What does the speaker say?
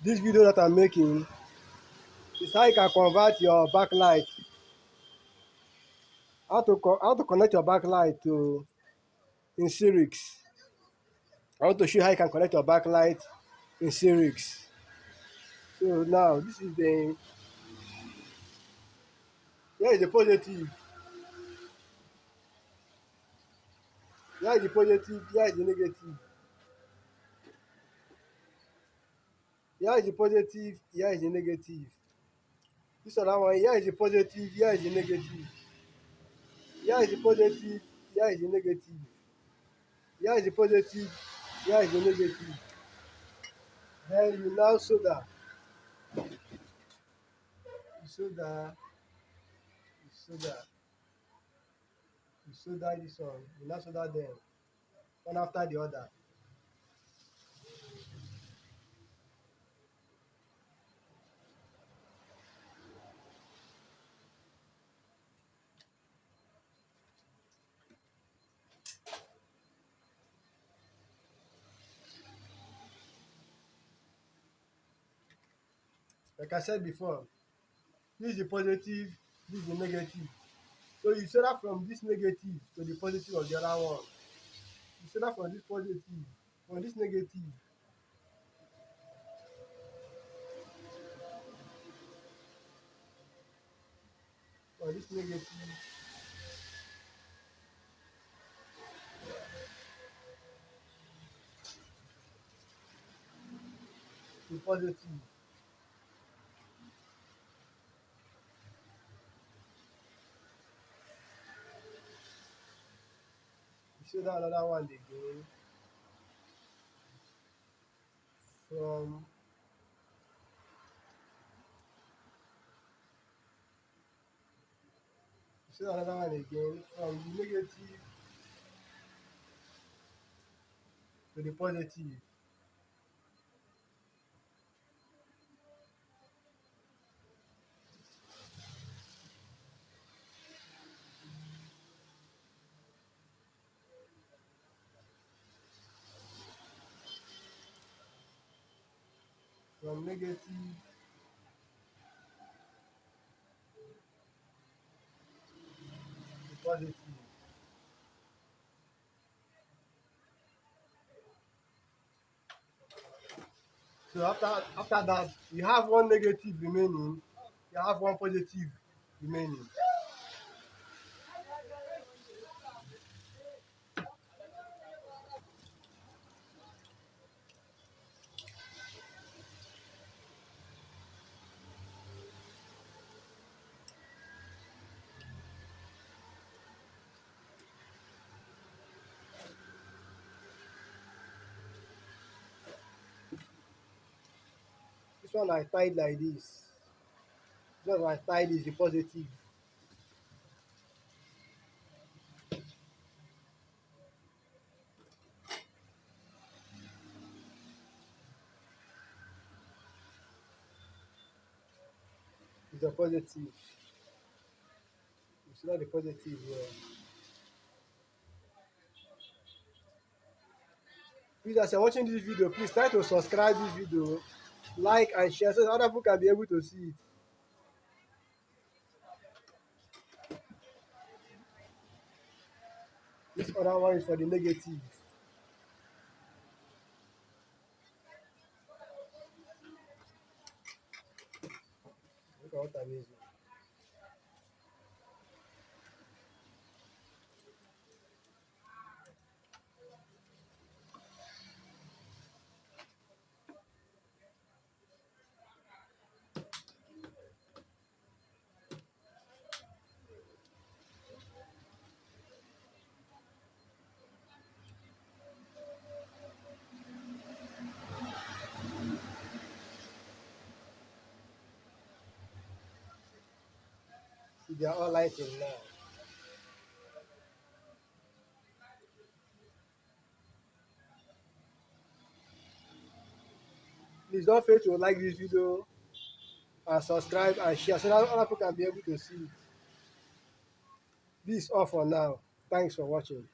This video that I'm making is how you can convert your backlight, how to connect your backlight to in Sirix. I want to show you how you can connect your backlight in Sirix. So now this is the here is the positive, here is the positive, here is the negative. Here is the positive, here is the negative. This other one, here is the positive, here is the negative. Here is the positive, here is the negative. Here is the positive, here is the negative. Then you now solder. You solder, you solder, you solder this one. You now solder them, one after the other. Like I said before, this is the positive, this is the negative. So you solder from this negative to the positive of the other one. You solder from this positive, from this negative. From this negative to positive. You solder another one again from you solder another one again from the negative to the positive. From negative to positive. So after that, you have one negative remaining, you have one positive remaining. This one I tied like this. This one I tied is the positive. It's the positive. It's not the positive here. Please, as you're watching this video, please try to subscribe this video, like and share so that other people can be able to see it. This other one is for the negative. Look at what I'm using. See, they are all lighting now. Please don't fail to like this video and subscribe and share so that other people can be able to see it. This is all for now. Thanks for watching.